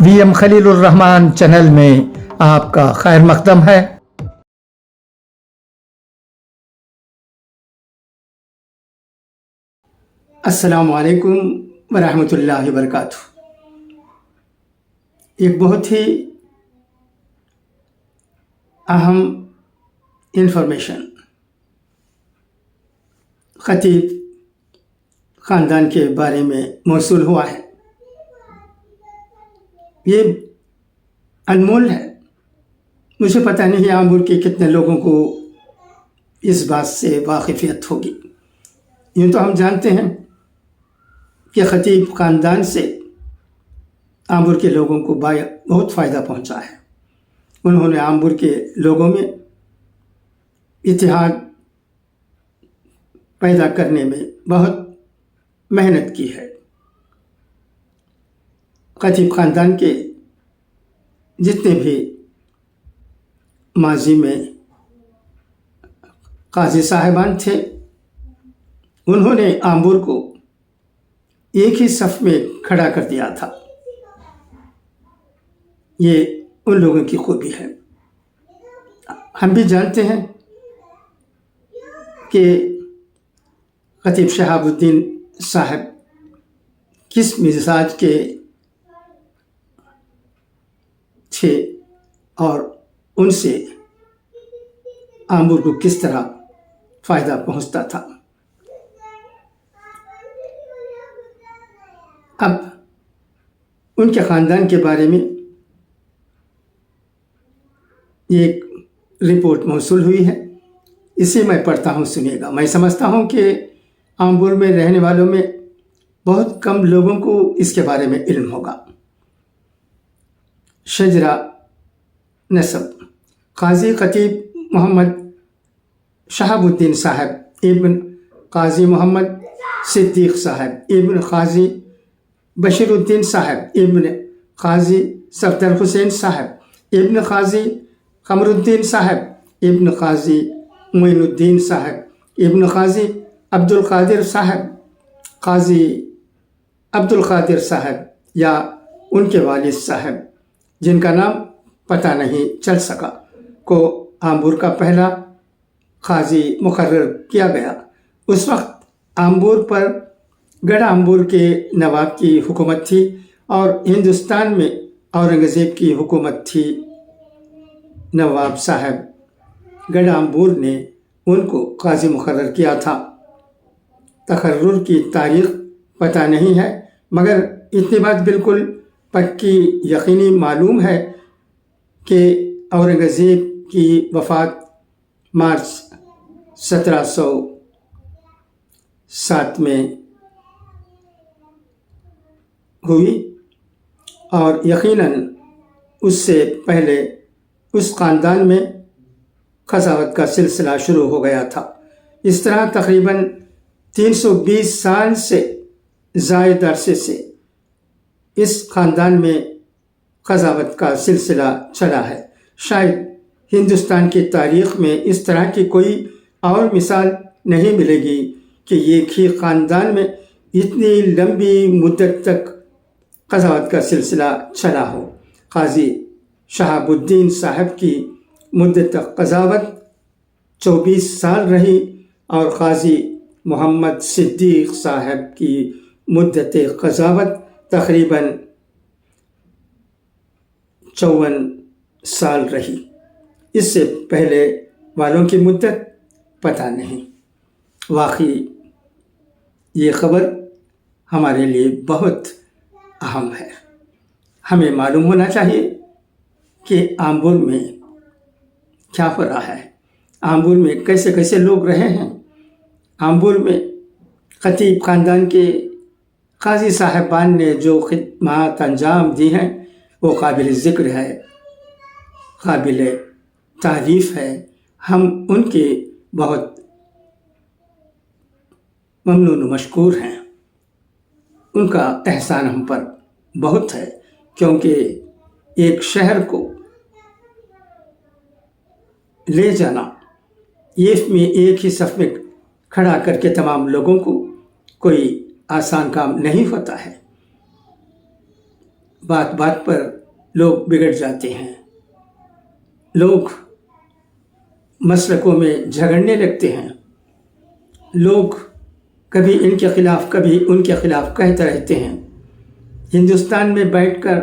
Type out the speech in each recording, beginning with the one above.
VM Khalil Rahman channel में आपका खैर मकदम है। अस्सलामु अलैकुम वरहमतुल्लाहि वबरकातुह। एक बहुत ही अहम इंफॉर्मेशन खतीब ख़ानदान के बारे में मौसूल हुआ है। ये अनमोल है। मुझे पता नहीं आमूर के कितने लोगों को इस बात से वाकिफ़ियत होगी। यूँ तो हम जानते हैं कि खतीब ख़ानदान से आमूर के लोगों को बहुत फ़ायदा पहुँचा है। उन्होंने आमूर के लोगों में इत्तेहाद पैदा करने में बहुत मेहनत की है। खतीब ख़ानदान के जितने भी माजी में काजी साहिबान थे, उन्होंने आमूर को एक ही सफ़ में खड़ा कर दिया था। ये उन लोगों की खूबी है। हम भी जानते हैं कि खतीब शहाबुद्दीन साहब किस मिजाज के थे और उनसे आमूर को किस तरह फ़ायदा पहुंचता था। अब उनके ख़ानदान के बारे में एक रिपोर्ट मौसूल हुई है। इसे मैं पढ़ता हूँ, सुनिएगा। मैं समझता हूँ कि आमूर में रहने वालों में बहुत कम लोगों को इसके बारे में इल्म होगा। शजरा नसब काजी खतीब मोहम्मद शहाबुद्दीन साहब इब्न काजी मोहम्मद सिद्दीक़ साहब इब्न काजी बशीरुद्दीन साहब इब्न काजी सफदर हुसैन साहब इब्न काजी कमरुद्दीन साहब इब्न काजी मोइनुद्दीन साहब इब्न काजी अब्दुल कादिर साहब, काजी अब्दुल कादिर साहब या उनके वालिद साहब, जिनका नाम पता नहीं चल सका, को आमूर का पहला काजी मुकर्रर किया गया। उस वक्त आमूर पर गढ़ आमूर के नवाब की हुकूमत थी और हिंदुस्तान में औरंगज़ेब की हुकूमत थी। नवाब साहब गढ़ आमूर ने उनको काजी मुकर्रर किया था। तकर्रुर की तारीख़ पता नहीं है, मगर इतनी बात बिल्कुल पक्की यकीनी मालूम है कि औरंगज़ेब की वफ़ात मार्च 1707 में हुई और यकीनन उससे पहले उस ख़ानदान में क़ज़ावत का सिलसिला शुरू हो गया था। इस तरह तकरीबन 320 साल से ज़ायद अरसे से इस ख़ानदान में क़ज़ावत का सिलसिला चला है। शायद हिंदुस्तान की तारीख़ में इस तरह की कोई और मिसाल नहीं मिलेगी कि एक ही ख़ानदान में इतनी लंबी मुद्दत तक क़ज़ावत का सिलसिला चला हो। काजी शहाबुद्दीन साहब की मुद्दत क़ज़ावत 24 साल रही और काजी मोहम्मद सिद्दीक़ साहब की मुद्दत क़ज़ावत तकरीबन 54 साल रही। इससे पहले वालों की मुद्दत पता नहीं। वाकई ये ख़बर हमारे लिए बहुत अहम है। हमें मालूम होना चाहिए कि आमूर में क्या हो रहा है, आमूर में कैसे कैसे लोग रहे हैं। आमूर में खतीब ख़ानदान के काजी साहिबान ने जो खिदमत अंजाम दी हैं वो काबिल ज़िक्र है, काबिल तारीफ़ है। हम उनके बहुत ममनून मशकूर हैं। उनका एहसान हम पर बहुत है, क्योंकि एक शहर को ले जाना, एक ही सफ़ में खड़ा करके तमाम लोगों को कोई आसान काम नहीं होता है। बात बात पर लोग बिगड़ जाते हैं, लोग मसलकों में झगड़ने लगते हैं, लोग कभी इनके खिलाफ कभी उनके खिलाफ कहते रहते हैं। हिंदुस्तान में बैठकर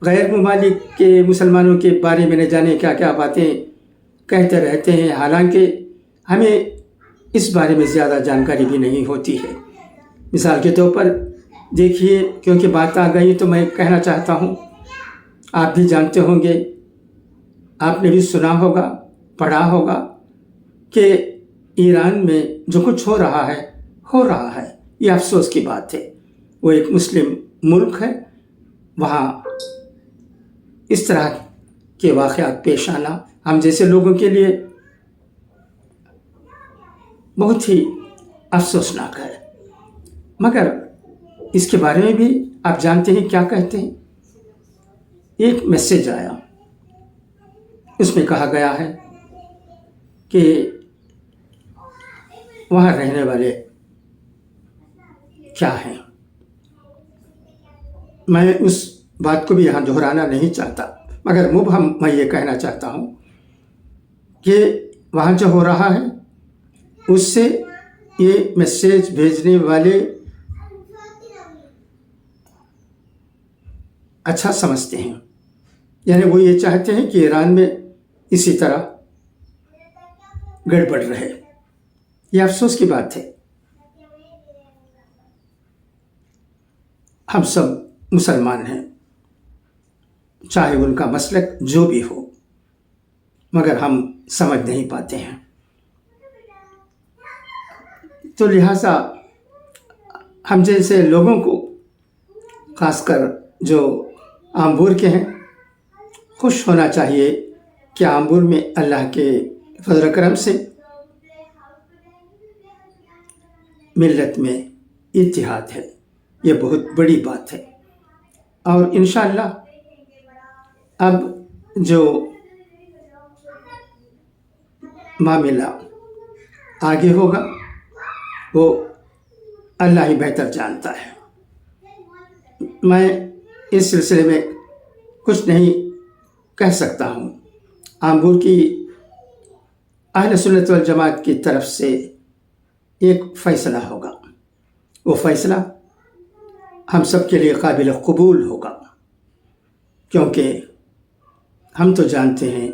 गैर ममालिक के मुसलमानों के बारे में न जाने क्या क्या बातें कहते रहते हैं, हालांकि हमें इस बारे में ज़्यादा जानकारी भी नहीं होती है। मिसाल के तौर पर देखिए, क्योंकि बात आ गई तो मैं कहना चाहता हूँ, आप भी जानते होंगे, आपने भी सुना होगा, पढ़ा होगा कि ईरान में जो कुछ हो रहा है ये अफसोस की बात है। वो एक मुस्लिम मुल्क है, वहाँ इस तरह के वाक़यात पेश आना हम जैसे लोगों के लिए बहुत ही अफसोसनाक है। मगर इसके बारे में भी आप जानते हैं क्या कहते हैं। एक मैसेज आया, उसमें कहा गया है कि वहाँ रहने वाले क्या हैं। मैं उस बात को भी यहाँ दोहराना नहीं चाहता, मगर मुबहम मैं ये कहना चाहता हूँ कि वहाँ जो हो रहा है उससे ये मैसेज भेजने वाले अच्छा समझते हैं, यानी वो ये चाहते हैं कि ईरान में इसी तरह गड़बड़ रहे। ये अफसोस की बात है। हम सब मुसलमान हैं, चाहे उनका मसलक जो भी हो, मगर हम समझ नहीं पाते हैं। तो लिहाजा हम जैसे लोगों को, खासकर जो आम्बूर के हैं, खुश होना चाहिए कि आम्बूर में अल्लाह के फजल करम से मिल्लत में इत्तिहाद है। ये बहुत बड़ी बात है। और इंशाअल्लाह अब जो मामला आगे होगा वो अल्लाह ही बेहतर जानता है। मैं इस सिलसिले में कुछ नहीं कह सकता हूँ। आम्बूर की अहले सुन्नत वल जमात की तरफ से एक फ़ैसला होगा, वो फ़ैसला हम सब के लिए काबिल कबूल होगा, क्योंकि हम तो जानते हैं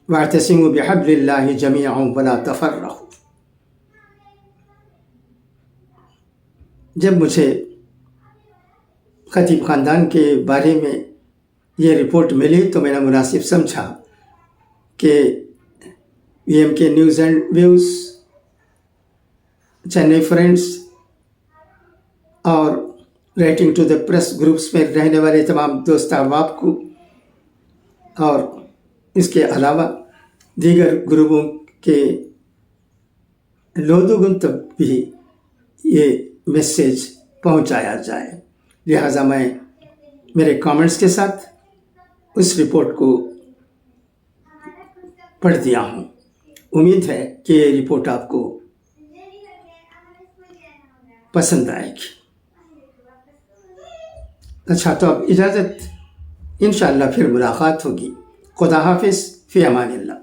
वातसिमू बिहब्लिल्लाहि जमीअन वला तफर्रक़ू। जब मुझे खतीब ख़ानदान के बारे में ये रिपोर्ट मिली तो मैंने मुनासिब समझा कि VMK news and views, Chennai friends और writing to the press groups में रहने वाले तमाम दोस्त अहबाब को और इसके अलावा दीगर ग्रुपों के लोगों तक भी ये मैसेज पहुंचाया जाए। लिहाजा मैं मेरे कमेंट्स के साथ उस रिपोर्ट को पढ़ दिया हूँ। उम्मीद है कि ये रिपोर्ट आपको पसंद आएगी। अच्छा, तो अब इजाज़त, इंशाअल्लाह फिर मुलाकात होगी। खुदा हाफिज़, फ़ी अमानिल्लाह।